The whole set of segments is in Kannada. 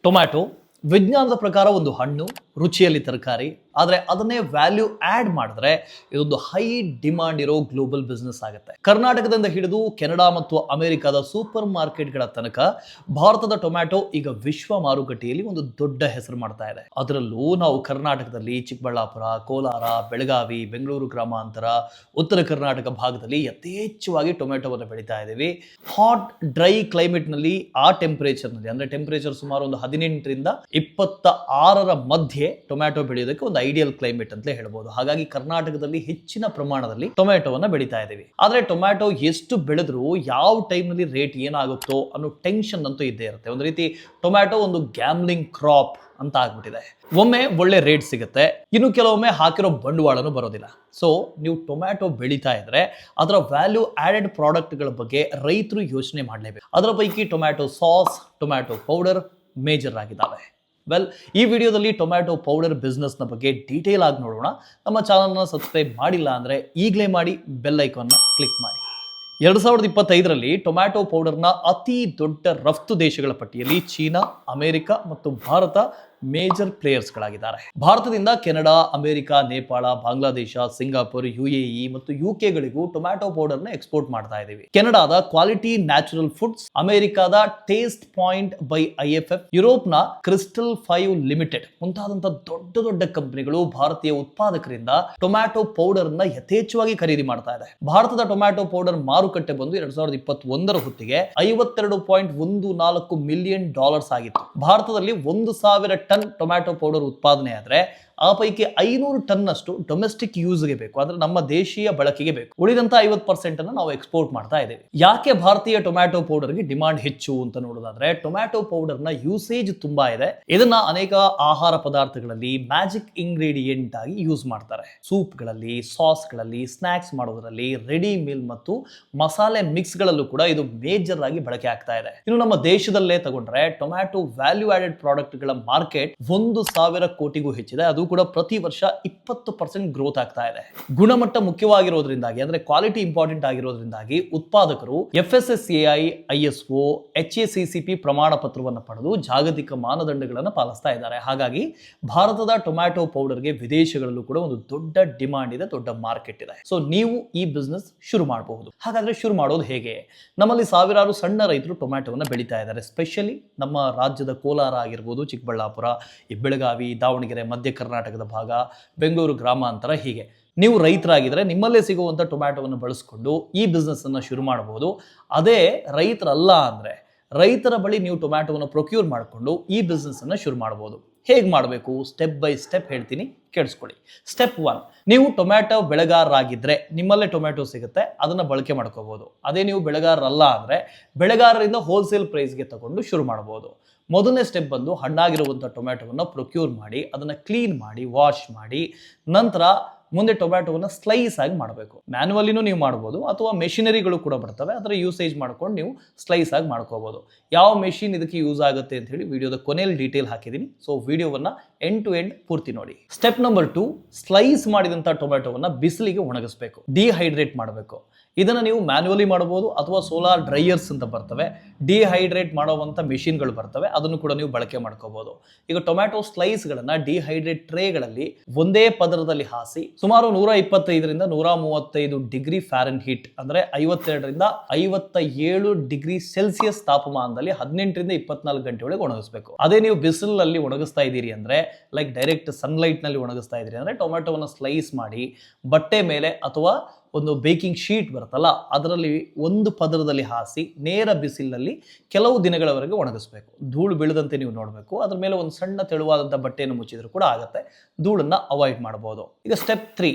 ಟೊಮ್ಯಾಟೊ ವಿಜ್ಞಾನದ ಪ್ರಕಾರ ಒಂದು ಹಣ್ಣು, ರುಚಿಯಲ್ಲಿ ತರಕಾರಿ. ಆದರೆ ಅದನ್ನೇ ವ್ಯಾಲ್ಯೂ ಆ್ಯಡ್ ಮಾಡಿದ್ರೆ ಇದೊಂದು ಹೈ ಡಿಮಾಂಡ್ ಇರೋ ಗ್ಲೋಬಲ್ ಬಿಸ್ನೆಸ್ ಆಗುತ್ತೆ. ಕರ್ನಾಟಕದಿಂದ ಹಿಡಿದು ಕೆನಡಾ ಮತ್ತು ಅಮೆರಿಕದ ಸೂಪರ್ ಮಾರ್ಕೆಟ್ಗಳ ತನಕ ಭಾರತದ ಟೊಮ್ಯಾಟೊ ಈಗ ವಿಶ್ವ ಮಾರುಕಟ್ಟೆಯಲ್ಲಿ ಒಂದು ದೊಡ್ಡ ಹೆಸರು ಮಾಡ್ತಾ ಇದೆ. ಅದರಲ್ಲೂ ನಾವು ಕರ್ನಾಟಕದಲ್ಲಿ ಚಿಕ್ಕಬಳ್ಳಾಪುರ, ಕೋಲಾರ, ಬೆಳಗಾವಿ, ಬೆಂಗಳೂರು ಗ್ರಾಮಾಂತರ, ಉತ್ತರ ಕರ್ನಾಟಕ ಭಾಗದಲ್ಲಿ ಯಥೇಚ್ಛವಾಗಿ ಟೊಮ್ಯಾಟೊವನ್ನು ಬೆಳೀತಾ ಇದ್ದೀವಿ. ಹಾಟ್ ಡ್ರೈ ಕ್ಲೈಮೇಟ್ನಲ್ಲಿ ಆ ಟೆಂಪರೇಚರ್ನಲ್ಲಿ ಅಂದರೆ ಟೆಂಪರೇಚರ್ ಸುಮಾರು ಒಂದು 18ರಿಂದ 26ರ ಮಧ್ಯೆ ಟೊಮ್ಯಾಟೊ ಬೆಳೆಯೋದಕ್ಕೆ ಒಂದು ಐಡಿಯಲ್ ಕ್ಲೈಮೇಟ್ ಅಂತಲೇ ಹೇಳ್ಬೋದು. ಹಾಗಾಗಿ ಕರ್ನಾಟಕದಲ್ಲಿ ಹೆಚ್ಚಿನ ಪ್ರಮಾಣದಲ್ಲಿ ಟೊಮ್ಯಾಟೊವನ್ನು ಬೆಳೀತಾ ಇದ್ದೀವಿ. ಆದರೆ ಟೊಮ್ಯಾಟೊ ಎಷ್ಟು ಬೆಳೆದ್ರೂ ಯಾವ ಟೈಮ್ನಲ್ಲಿ ರೇಟ್ ಏನಾಗುತ್ತೋ ಅನ್ನೋ ಟೆನ್ಷನ್ ಅಂತೂ ಇದ್ದೇ ಇರುತ್ತೆ. ಒಂದು ರೀತಿ ಟೊಮ್ಯಾಟೊ ಒಂದು ಗ್ಯಾಮ್ಲಿಂಗ್ ಕ್ರಾಪ್ ಅಂತ ಆಗ್ಬಿಟ್ಟಿದೆ. ಒಮ್ಮೆ ಒಳ್ಳೆ ರೇಟ್ ಸಿಗುತ್ತೆ, ಇನ್ನು ಕೆಲವೊಮ್ಮೆ ಹಾಕಿರೋ ಬಂಡವಾಳನೂ ಬರೋದಿಲ್ಲ. ಸೊ ನೀವು ಟೊಮ್ಯಾಟೊ ಬೆಳೀತಾ ಇದ್ರೆ ಅದರ ವ್ಯಾಲ್ಯೂ ಆಡೆಡ್ ಪ್ರಾಡಕ್ಟ್ಗಳ ಬಗ್ಗೆ ರೈತರು ಯೋಚನೆ ಮಾಡಲೇಬೇಕು. ಅದರ ಪೈಕಿ tomato sauce, tomato powder major ಆಗಿದ್ದಾವೆ. ವೆಲ್, ಈ ವಿಡಿಯೋದಲ್ಲಿ ಟೊಮ್ಯಾಟೊ ಪೌಡರ್ ಬಿಸ್ನೆಸ್ನ ಬಗ್ಗೆ ಡೀಟೇಲ್ ಆಗಿ ನೋಡೋಣ. ನಮ್ಮ ಚಾನಲ್ನ ಸಬ್ಸ್ಕ್ರೈಬ್ ಮಾಡಿಲ್ಲ ಅಂದರೆ ಈಗಲೇ ಮಾಡಿ, ಬೆಲ್ ಐಕಾನ್ನ ಕ್ಲಿಕ್ ಮಾಡಿ. 2025ರಲ್ಲಿ ಟೊಮ್ಯಾಟೊ ಪೌಡರ್ನ ಅತಿ ದೊಡ್ಡ ರಫ್ತು ದೇಶಗಳ ಪಟ್ಟಿಯಲ್ಲಿ ಚೀನಾ, ಅಮೆರಿಕ ಮತ್ತು ಭಾರತ ಮೇಜರ್ ಪ್ಲೇಯರ್ಸ್ಗಳಾಗಿದ್ದಾರೆ. ಭಾರತದಿಂದ Canada, America, Nepal, Bangladesh, Singapore, UAE ಮತ್ತು UK ಟೊಮ್ಯಾಟೊ ಪೌಡರ್ನ ಎಕ್ಸ್ಪೋರ್ಟ್ ಮಾಡ್ತಾ ಇದ್ದೀವಿ. ಕೆನಡಾದ ಕ್ವಾಲಿಟಿ ನ್ಯಾಚುರಲ್ ಫುಡ್ಸ್, ಅಮೆರಿಕದ ಟೇಸ್ಟ್ ಪಾಯಿಂಟ್ ಬೈ IFF, ಯುರೋಪ್ನ ಕ್ರಿಸ್ಟಲ್ 5 ಲಿಮಿಟೆಡ್ ಮುಂತಾದಂತ ದೊಡ್ಡ ದೊಡ್ಡ ಕಂಪನಿಗಳು ಭಾರತೀಯ ಉತ್ಪಾದಕರಿಂದ ಟೊಮ್ಯಾಟೊ ಪೌಡರ್ನ ಯಥೇಚ್ಛವಾಗಿ ಖರೀದಿ ಮಾಡ್ತಾ ಇದೆ. ಭಾರತದ ಟೊಮ್ಯಾಟೊ ಪೌಡರ್ ಮಾರುಕಟ್ಟೆ ಬಂದು 2021ರ ಹೊತ್ತಿಗೆ $52.14 ಮಿಲಿಯನ್ ಆಗಿತ್ತು. ಭಾರತದಲ್ಲಿ 1,000 ಟನ್ ಟೊಮ್ಯಾಟೊ ಪೌಡರ್ ಉತ್ಪಾದನೆ ಆದರೆ ಆ ಪೈಕಿ 500 ಟನ್ ಅಷ್ಟು ಡೊಮೆಸ್ಟಿಕ್ ಯೂಸ್ಗೆ ಬೇಕು, ಅಂದ್ರೆ ನಮ್ಮ ದೇಶೀಯ ಬಳಕೆಗೆ ಬೇಕು. ಉಳಿದಂತ 50% ಅನ್ನು ನಾವು ಎಕ್ಸ್ಪೋರ್ಟ್ ಮಾಡ್ತಾ ಇದ್ದೇವೆ. ಯಾಕೆ ಭಾರತೀಯ ಟೊಮ್ಯಾಟೊ ಪೌಡರ್ಗೆ ಡಿಮಾಂಡ್ ಹೆಚ್ಚು ಅಂತ ನೋಡೋದಾದ್ರೆ, ಟೊಮ್ಯಾಟೊ ಪೌಡರ್ನ ಯೂಸೇಜ್ ತುಂಬಾ ಇದೆ. ಇದನ್ನ ಅನೇಕ ಆಹಾರ ಪದಾರ್ಥಗಳಲ್ಲಿ ಮ್ಯಾಜಿಕ್ ಇಂಗ್ರೀಡಿಯೆಂಟ್ ಆಗಿ ಯೂಸ್ ಮಾಡ್ತಾರೆ. ಸೂಪ್ಗಳಲ್ಲಿ, ಸಾಸ್ಗಳಲ್ಲಿ, ಸ್ನಾಕ್ಸ್ ಮಾಡೋದ್ರಲ್ಲಿ, ರೆಡಿ ಮೀಲ್ ಮತ್ತು ಮಸಾಲೆ ಮಿಕ್ಸ್ ಗಳಲ್ಲೂ ಕೂಡ ಇದು ಮೇಜರ್ ಆಗಿ ಬಳಕೆ ಆಗ್ತಾ ಇದೆ. ಇನ್ನು ನಮ್ಮ ದೇಶದಲ್ಲೇ ತಗೊಂಡ್ರೆ ಟೊಮ್ಯಾಟೊ ವ್ಯಾಲ್ಯೂ ಆಡೆಡ್ ಪ್ರಾಡಕ್ಟ್ ಗಳ ಮಾರ್ಕೆಟ್ 1,000 ಕೋಟಿಗೂ ಹೆಚ್ಚಿದೆ. ಅದು ಕೂಡ ಪ್ರತಿ ವರ್ಷ 20% ಗ್ರೋತ್ ಆಗ್ತಾ ಇದೆ. ಗುಣಮಟ್ಟ ಮುಖ್ಯವಾಗಿರೋದ್ರಿಂದಾಗಿ, ಅಂದ್ರೆ ಕ್ವಾಲಿಟಿ ಇಂಪಾರ್ಟೆಂಟ್ ಆಗಿರೋದ್ರಿಂದಾಗಿ ಉತ್ಪಾದಕರು FSSAI, ISO, HACCP ಪ್ರಮಾಣ ಪತ್ರವನ್ನು ಪಡೆದು ಜಾಗತಿಕ ಮಾನದಂಡಗಳನ್ನು ಪಾಲಿಸ್ತಾ ಇದ್ದಾರೆ. ಹಾಗಾಗಿ ಭಾರತದ ಟೊಮ್ಯಾಟೊ ಪೌಡರ್ಗೆ ವಿದೇಶಗಳಲ್ಲೂ ಕೂಡ ಒಂದು ದೊಡ್ಡ ಡಿಮಾಂಡ್ ಇದೆ, ದೊಡ್ಡ ಮಾರ್ಕೆಟ್ ಇದೆ. ಸೊ ನೀವು ಈ ಬಿಸ್ನೆಸ್ ಶುರು ಮಾಡಬಹುದು. ಹಾಗಾದ್ರೆ ಶುರು ಮಾಡೋದು ಹೇಗೆ? ನಮ್ಮಲ್ಲಿ ಸಾವಿರಾರು ಸಣ್ಣ ರೈತರು ಟೊಮ್ಯಾಟೊವನ್ನು ಬೆಳೀತಾ ಇದ್ದಾರೆ. ಸ್ಪೆಷಲಿ ನಮ್ಮ ರಾಜ್ಯದ ಕೋಲಾರ ಆಗಿರ್ಬೋದು, ಚಿಕ್ಕಬಳ್ಳಾಪುರ, ಬೆಳಗಾವಿ, ದಾವಣಗೆರೆ, ಮಧ್ಯ ಕರ್ನಾಟಕದ ಭಾಗ, ಬೆಂಗಳೂರು ಗ್ರಾಮಾಂತರ, ಹೀಗೆ ನೀವು ರೈತರಾಗಿದ್ರೆ ನಿಮ್ಮಲ್ಲೇ ಸಿಗುವಂಥ ಟೊಮ್ಯಾಟೊವನ್ನು ಬಳಸ್ಕೊಂಡು ಈ ಬಿಸ್ನೆಸ್ ಅನ್ನು ಶುರು ಮಾಡಬಹುದು. ಅದೇ ರೈತರಲ್ಲ ಅಂದ್ರೆ ರೈತರ ಬಳಿ ನೀವು ಟೊಮ್ಯಾಟೊವನ್ನು ಪ್ರೊಕ್ಯೂರ್ ಮಾಡಿಕೊಂಡು ಈ ಬಿಸ್ನೆಸ್ ಅನ್ನು ಶುರು ಮಾಡಬಹುದು. ಹೇಗೆ ಮಾಡಬೇಕು? ಸ್ಟೆಪ್ ಬೈ ಸ್ಟೆಪ್ ಹೇಳ್ತೀನಿ, ಕೇಳಿಸ್ಕೊಳ್ಳಿ. ಸ್ಟೆಪ್ 1, ನೀವು ಟೊಮ್ಯಾಟೊ ಬೆಳೆಗಾರರಾಗಿದ್ದರೆ ನಿಮ್ಮಲ್ಲೇ ಟೊಮ್ಯಾಟೊ ಸಿಗುತ್ತೆ, ಅದನ್ನು ಬಳಕೆ ಮಾಡ್ಕೋಬಹುದು. ಅದೇ ನೀವು ಬೆಳೆಗಾರರಲ್ಲ ಅಂದರೆ ಬೆಳೆಗಾರರಿಂದ ಹೋಲ್ಸೇಲ್ ಪ್ರೈಸ್ಗೆ ತಗೊಂಡು ಶುರು ಮಾಡಬಹುದು. ಮೊದಲನೇ ಸ್ಟೆಪ್ ಬಂದು ಹಣ್ಣಾಗಿರುವಂಥ ಟೊಮ್ಯಾಟೊವನ್ನು ಪ್ರೊಕ್ಯೂರ್ ಮಾಡಿ, ಅದನ್ನು ಕ್ಲೀನ್ ಮಾಡಿ, ವಾಶ್ ಮಾಡಿ, ನಂತರ ಮುಂದೆ ಟೊಮ್ಯಾಟೊವನ್ನು ಸ್ಲೈಸ್ ಆಗಿ ಮಾಡಬೇಕು. ಮ್ಯಾನ್ಯುವಲಿನೂ ನೀವು ಮಾಡ್ಬೋದು ಅಥವಾ ಮೆಷಿನರಿಗಳು ಕೂಡ ಬರ್ತವೆ, ಅದರ ಯೂಸೇಜ್ ಮಾಡ್ಕೊಂಡು ನೀವು ಸ್ಲೈಸ್ ಆಗಿ ಮಾಡ್ಕೋಬಹುದು. ಯಾವ ಮೆಷಿನ್ ಇದಕ್ಕೆ ಯೂಸ್ ಆಗುತ್ತೆ ಅಂತ ಹೇಳಿ ವಿಡಿಯೋದ ಕೊನೆಯಲ್ಲಿ ಡೀಟೇಲ್ ಹಾಕಿದ್ದೀನಿ. ಸೊ ವಿಡಿಯೋವನ್ನು ಎಂಡ್ ಟು ಎಂಡ್ ಪೂರ್ತಿ ನೋಡಿ. ಸ್ಟೆಪ್ ನಂಬರ್ 2, ಸ್ಲೈಸ್ ಮಾಡಿದಂಥ ಟೊಮ್ಯಾಟೊವನ್ನು ಬಿಸಿಲಿಗೆ ಒಣಗಿಸ್ಬೇಕು, ಡಿಹೈಡ್ರೇಟ್ ಮಾಡಬೇಕು. ಇದನ್ನು ನೀವು ಮ್ಯಾನ್ಯುವಲಿ ಮಾಡಬಹುದು ಅಥವಾ ಸೋಲಾರ್ ಡ್ರೈಯರ್ಸ್ ಅಂತ ಬರ್ತವೆ, ಡಿಹೈಡ್ರೇಟ್ ಮಾಡುವಂಥ ಮೆಷಿನ್ಗಳು ಬರ್ತವೆ, ಅದನ್ನು ಕೂಡ ನೀವು ಬಳಕೆ ಮಾಡ್ಕೋಬಹುದು. ಈಗ ಟೊಮ್ಯಾಟೊ ಸ್ಲೈಸ್ಗಳನ್ನು ಡಿಹೈಡ್ರೇಟ್ ಟ್ರೇಗಳಲ್ಲಿ ಒಂದೇ ಪದರದಲ್ಲಿ ಹಾಸಿ ಸುಮಾರು 125ರಿಂದ 135 ಡಿಗ್ರಿ ಫ್ಯಾರೆನ್ಹೀಟ್ ಅಂದರೆ 52ರಿಂದ 57 ಡಿಗ್ರಿ ಸೆಲ್ಸಿಯಸ್ ತಾಪಮಾನದಲ್ಲಿ 18ರಿಂದ 24 ಗಂಟೆ ಒಳಗೆ ಒಣಗಿಸಬೇಕು. ಅದೇ ನೀವು ಬಿಸಿಲಲ್ಲಿ ಒಣಗಿಸ್ತಾ ಇದ್ದೀರಿ ಅಂದ್ರೆ, ಲೈಕ್ ಡೈರೆಕ್ಟ್ ಸನ್ಲೈಟ್ ನಲ್ಲಿ ಒಣಗಿಸ್ತಾ ಇದ್ದೀರಿ ಅಂದ್ರೆ, ಟೊಮ್ಯಾಟೊವನ್ನು ಸ್ಲೈಸ್ ಮಾಡಿ ಬಟ್ಟೆ ಮೇಲೆ ಅಥವಾ ಒಂದು ಬೇಕಿಂಗ್ ಶೀಟ್ ಬರುತ್ತಲ್ಲ ಅದರಲ್ಲಿ ಒಂದು ಪದರದಲ್ಲಿ ಹಾಸಿ ನೇರ ಬಿಸಿಲಿನಲ್ಲಿ ಕೆಲವು ದಿನಗಳವರೆಗೆ ಒಣಗಿಸ್ಬೇಕು. ಧೂಳು ಬೀಳದಂತೆ ನೀವು ನೋಡಬೇಕು. ಅದ್ರ ಮೇಲೆ ಒಂದು ಸಣ್ಣ ತೆಳುವಾದಂಥ ಬಟ್ಟೆಯನ್ನು ಮುಚ್ಚಿದ್ರು ಕೂಡ ಆಗುತ್ತೆ, ಧೂಳನ್ನು ಅವಾಯ್ಡ್ ಮಾಡಬಹುದು. ಈಗ ಸ್ಟೆಪ್ 3,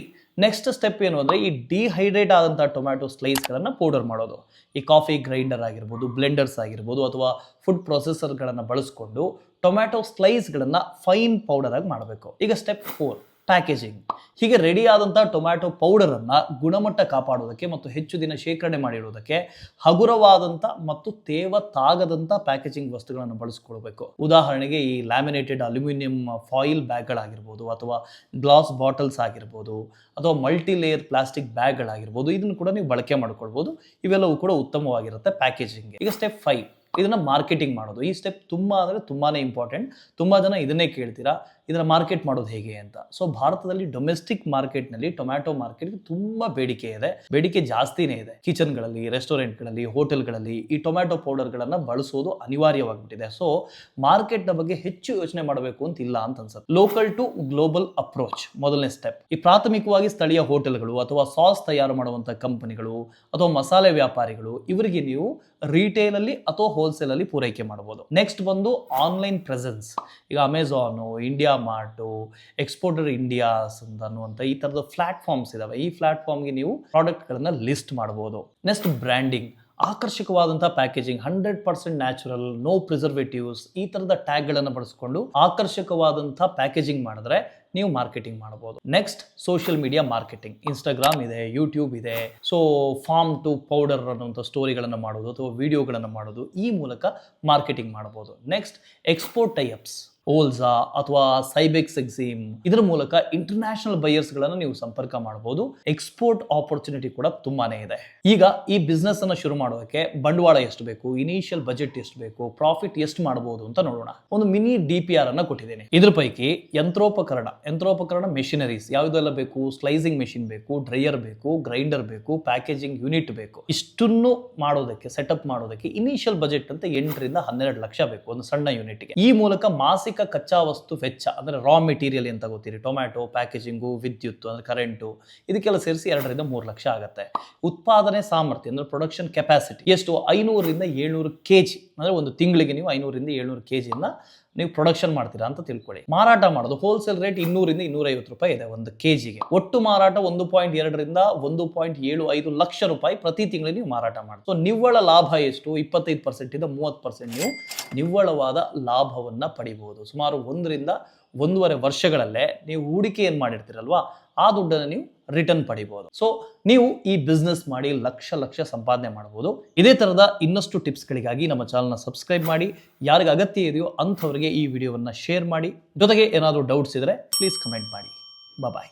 ನೆಕ್ಸ್ಟ್ ಸ್ಟೆಪ್ ಏನು ಅಂದರೆ ಈ ಡಿಹೈಡ್ರೇಟ್ ಆದಂಥ ಟೊಮ್ಯಾಟೊ ಸ್ಲೈಸ್ಗಳನ್ನು ಪೌಡರ್ ಮಾಡೋದು. ಈ ಕಾಫಿ ಗ್ರೈಂಡರ್ ಆಗಿರ್ಬೋದು, ಬ್ಲೆಂಡರ್ಸ್ ಆಗಿರ್ಬೋದು ಅಥವಾ ಫುಡ್ ಪ್ರೊಸೆಸರ್ಗಳನ್ನು ಬಳಸ್ಕೊಂಡು ಟೊಮ್ಯಾಟೊ ಸ್ಲೈಸ್ಗಳನ್ನು ಫೈನ್ ಪೌಡರ್ ಆಗಿ ಮಾಡಬೇಕು. ಈಗ ಸ್ಟೆಪ್ 4, ಪ್ಯಾಕೇಜಿಂಗ್. ಹೀಗೆ ರೆಡಿ ಆದಂಥ ಟೊಮ್ಯಾಟೊ ಪೌಡರನ್ನು ಗುಣಮಟ್ಟ ಕಾಪಾಡೋದಕ್ಕೆ ಮತ್ತು ಹೆಚ್ಚು ದಿನ ಶೇಖರಣೆ ಮಾಡಿಡುವುದಕ್ಕೆ ಹಗುರವಾದಂಥ ಮತ್ತು ತೇವ ತಾಗದಂಥ ಪ್ಯಾಕೇಜಿಂಗ್ ವಸ್ತುಗಳನ್ನು ಬಳಸ್ಕೊಳ್ಬೇಕು. ಉದಾಹರಣೆಗೆ ಈ ಲ್ಯಾಮಿನೇಟೆಡ್ ಅಲ್ಯೂಮಿನಿಯಂ ಫಾಯಿಲ್ ಬ್ಯಾಗ್ಗಳಾಗಿರ್ಬೋದು ಅಥವಾ ಗ್ಲಾಸ್ ಬಾಟಲ್ಸ್ ಆಗಿರ್ಬೋದು ಅಥವಾ ಮಲ್ಟಿ ಲೇಯರ್ ಪ್ಲಾಸ್ಟಿಕ್ ಬ್ಯಾಗ್ಗಳಾಗಿರ್ಬೋದು, ಇದನ್ನು ಕೂಡ ನೀವು ಬಳಕೆ ಮಾಡ್ಕೊಳ್ಬೋದು. ಇವೆಲ್ಲವೂ ಕೂಡ ಉತ್ತಮವಾಗಿರುತ್ತೆ ಪ್ಯಾಕೇಜಿಂಗ್. ಈಗ ಸ್ಟೆಪ್ 5, ಇದನ್ನ ಮಾರ್ಕೆಟಿಂಗ್ ಮಾಡೋದು. ಈ ಸ್ಟೆಪ್ ತುಂಬಾ ಅಂದರೆ ತುಂಬಾನೇ ಇಂಪಾರ್ಟೆಂಟ್. ತುಂಬಾ ಜನ ಇದನ್ನೇ ಕೇಳ್ತೀರಾ, ಇದನ್ನ ಮಾರ್ಕೆಟ್ ಮಾಡೋದು ಹೇಗೆ ಅಂತ. ಸೊ ಭಾರತದಲ್ಲಿ ಡೊಮೆಸ್ಟಿಕ್ ಮಾರ್ಕೆಟ್ನಲ್ಲಿ ಟೊಮ್ಯಾಟೊ ಮಾರ್ಕೆಟ್ಗೆ ತುಂಬಾ ಬೇಡಿಕೆ ಇದೆ, ಬೇಡಿಕೆ ಜಾಸ್ತಿನೇ ಇದೆ. ಕಿಚನ್ಗಳಲ್ಲಿ, ರೆಸ್ಟೋರೆಂಟ್ಗಳಲ್ಲಿ, ಹೋಟೆಲ್ಗಳಲ್ಲಿ ಈ ಟೊಮ್ಯಾಟೊ ಪೌಡರ್ಗಳನ್ನು ಬಳಸೋದು ಅನಿವಾರ್ಯವಾಗಿಬಿಟ್ಟಿದೆ. ಸೊ ಮಾರ್ಕೆಟ್ನ ಬಗ್ಗೆ ಹೆಚ್ಚು ಯೋಚನೆ ಮಾಡಬೇಕು ಅಂತ ಇಲ್ಲ ಅಂತ ಅನ್ಸುತ್ತೆ. ಲೋಕಲ್ ಟು ಗ್ಲೋಬಲ್ ಅಪ್ರೋಚ್ ಮೊದಲನೇ ಸ್ಟೆಪ್. ಈ ಪ್ರಾಥಮಿಕವಾಗಿ ಸ್ಥಳೀಯ ಹೋಟೆಲ್ಗಳು ಅಥವಾ ಸಾಸ್ ತಯಾರು ಮಾಡುವಂಥ ಕಂಪನಿಗಳು ಅಥವಾ ಮಸಾಲೆ ವ್ಯಾಪಾರಿಗಳು, ಇವರಿಗೆ ನೀವು ರಿಟೇಲ್ ಅಲ್ಲಿ ಅಥವಾ ಹೋಲ್ಸೇಲ್ ಅಲ್ಲಿ ಪೂರೈಕೆ ಮಾಡಬಹುದು. ನೆಕ್ಸ್ಟ್ ಬಂದು ಆನ್ಲೈನ್ ಪ್ರೆಸೆನ್ಸ್. ಈಗ Amazon, India mart, exporter India's ಅನ್ನುವಂಥ ಈ ತರದ ಪ್ಲಾಟ್ಫಾರ್ಮ್ಸ್ ಇದಾವೆ. ಈ ಪ್ಲಾಟ್ಫಾರ್ಮ್ಗೆ ನೀವು ಪ್ರಾಡಕ್ಟ್ಗಳನ್ನ ಲಿಸ್ಟ್ ಮಾಡಬಹುದು. Next branding. ಆಕರ್ಷಕವಾದಂಥ ಪ್ಯಾಕೇಜಿಂಗ್, 100% ನ್ಯಾಚುರಲ್, ನೋ ಪ್ರಿಸರ್ವೇಟಿವ್ಸ್, ಈ ಥರದ ಟ್ಯಾಗ್ಗಳನ್ನು ಬಳಸಿಕೊಂಡು ಆಕರ್ಷಕವಾದಂಥ ಪ್ಯಾಕೇಜಿಂಗ್ ಮಾಡಿದ್ರೆ ನೀವು ಮಾರ್ಕೆಟಿಂಗ್ ಮಾಡಬಹುದು. Next social media marketing. Instagram ಇದೆ, ಯೂಟ್ಯೂಬ್ ಇದೆ. ಸೊ ಫಾರ್ಮ್ ಟು ಪೌಡರ್ ಅನ್ನುವಂಥ ಸ್ಟೋರಿಗಳನ್ನು ಮಾಡೋದು ಅಥವಾ ವಿಡಿಯೋಗಳನ್ನು ಮಾಡೋದು, ಈ ಮೂಲಕ ಮಾರ್ಕೆಟಿಂಗ್ ಮಾಡಬಹುದು. ನೆಕ್ಸ್ಟ್ ಎಕ್ಸ್ಪೋರ್ಟ್ ಟೈಅಪ್ಸ್, ಓಲ್ಸಾ ಅಥವಾ ಸೈಬೆಕ್ಸ್ ಎಕ್ಸಿಮ್, ಇದರ ಮೂಲಕ ಇಂಟರ್ನ್ಯಾಷನಲ್ ಬೈಯರ್ಸ್ ಗಳನ್ನು ನೀವು ಸಂಪರ್ಕ ಮಾಡಬಹುದು. ಎಕ್ಸ್ಪೋರ್ಟ್ ಆಪರ್ಚುನಿಟಿ ಕೂಡ ತುಂಬಾನೇ ಇದೆ. ಈಗ ಈ ಬಿಸ್ನೆಸ್ ಅನ್ನು ಶುರು ಮಾಡೋದಕ್ಕೆ ಬಂಡವಾಳ ಎಷ್ಟು ಬೇಕು, ಇನಿಷಿಯಲ್ ಬಜೆಟ್ ಎಷ್ಟು ಬೇಕು, ಪ್ರಾಫಿಟ್ ಎಷ್ಟು ಮಾಡಬಹುದು ಅಂತ ನೋಡೋಣ. ಒಂದು ಮಿನಿ DPR ಅನ್ನ ಕೊಟ್ಟಿದ್ದೇನೆ. ಇದ್ರ ಪೈಕಿ ಯಂತ್ರೋಪಕರಣ ಮೆಷಿನರೀಸ್ ಯಾವುದೆಲ್ಲ ಬೇಕು, ಸ್ಲೈಸಿಂಗ್ ಮೆಷಿನ್ ಬೇಕು, ಡ್ರೈಯರ್ ಬೇಕು, ಗ್ರೈಂಡರ್ ಬೇಕು, ಪ್ಯಾಕೇಜಿಂಗ್ ಯೂನಿಟ್ ಬೇಕು. ಇಷ್ಟನ್ನು ಮಾಡೋದಕ್ಕೆ, ಸೆಟಪ್ ಮಾಡೋದಕ್ಕೆ ಇನಿಷಿಯಲ್ ಬಜೆಟ್ ಅಂತ 8 ರಿಂದ 12 ಲಕ್ಷ ಬೇಕು ಒಂದು ಸಣ್ಣ ಯೂನಿಟ್ಗೆ. ಈ ಮೂಲಕ ಮಾಸಿಕ ಕಚ್ಚಾ ವಸ್ತು ವೆಚ್ಚ ಅಂದ್ರೆ ರಾ ಮೆಟೀರಿಯಲ್ ಅಂತ ಗೊತ್ತೀರಿ, ಟೊಮ್ಯಾಟೊ, ಪ್ಯಾಕೇಜಿಂಗು, ವಿದ್ಯುತ್ ಅಂದ್ರೆ ಕರೆಂಟು, ಇದಕ್ಕೆಲ್ಲ ಸೇರಿಸಿ 2 ರಿಂದ 3 ಲಕ್ಷ ಆಗುತ್ತೆ. ಉತ್ಪಾದನೆ ಸಾಮರ್ಥ್ಯ ಅಂದ್ರೆ ಪ್ರೊಡಕ್ಷನ್ ಕೆಪಾಸಿಟಿ ಎಷ್ಟು, 500 ರಿಂದ 700 kg ಅಂದ್ರೆ ಒಂದು ತಿಂಗಳಿಗೆ ನೀವು 500 ರಿಂದ 700 kg ನೀವು ಪ್ರೊಡಕ್ಷನ್ ಮಾಡ್ತೀರಾ ಅಂತ ತಿಳ್ಕೊಳ್ಳಿ. ಮಾರಾಟ ಮಾಡೋದು ಹೋಲ್ಸೇಲ್ ರೇಟ್ 200 ರಿಂದ 250 ರೂಪಾಯಿ ಇದೆ ಒಂದು ಕೆಜಿಗೆ. ಒಟ್ಟು ಮಾರಾಟ 1.2 ರಿಂದ 1.75 ಲಕ್ಷ ರೂಪಾಯಿ ಪ್ರತಿ ತಿಂಗಳಿಗೆ ನೀವು ಮಾರಾಟ ಮಾಡಿ. ಸೊ ನಿವ್ವಳ ಲಾಭ ಎಷ್ಟು, 25% ಇಂದ 30% ನೀವು ನಿವ್ವಳವಾದ ಲಾಭವನ್ನ ಪಡಿಬಹುದು. ಸುಮಾರು 1 ರಿಂದ 1.5 ವರ್ಷಗಳಲ್ಲೇ ನೀವು ಹೂಡಿಕೆ ಏನ್ ಮಾಡಿರ್ತೀರಲ್ವಾ, ಆ ದುಡ್ಡನ್ನು ನೀವು ರಿಟರ್ನ್ ಪಡಿಬಹುದು. ಸೊ ನೀವು ಈ ಬಿಸ್ನೆಸ್ ಮಾಡಿ ಲಕ್ಷ ಸಂಪಾದನೆ ಮಾಡಬಹುದು. ಇದೇ ತರದ ಇನ್ನಷ್ಟು ಟಿಪ್ಸ್ಗಳಿಗಾಗಿ ನಮ್ಮ ಚಾನಲ್ನ ಸಬ್ಸ್ಕ್ರೈಬ್ ಮಾಡಿ. ಯಾರಿಗೆ ಅಗತ್ಯ ಇದೆಯೋ ಅಂಥವರಿಗೆ ಈ ವಿಡಿಯೋವನ್ನು ಶೇರ್ ಮಾಡಿ. ಜೊತೆಗೆ ಏನಾದರೂ ಡೌಟ್ಸ್ ಇದ್ರೆ ಪ್ಲೀಸ್ ಕಮೆಂಟ್ ಮಾಡಿ. ಬಾಯ್.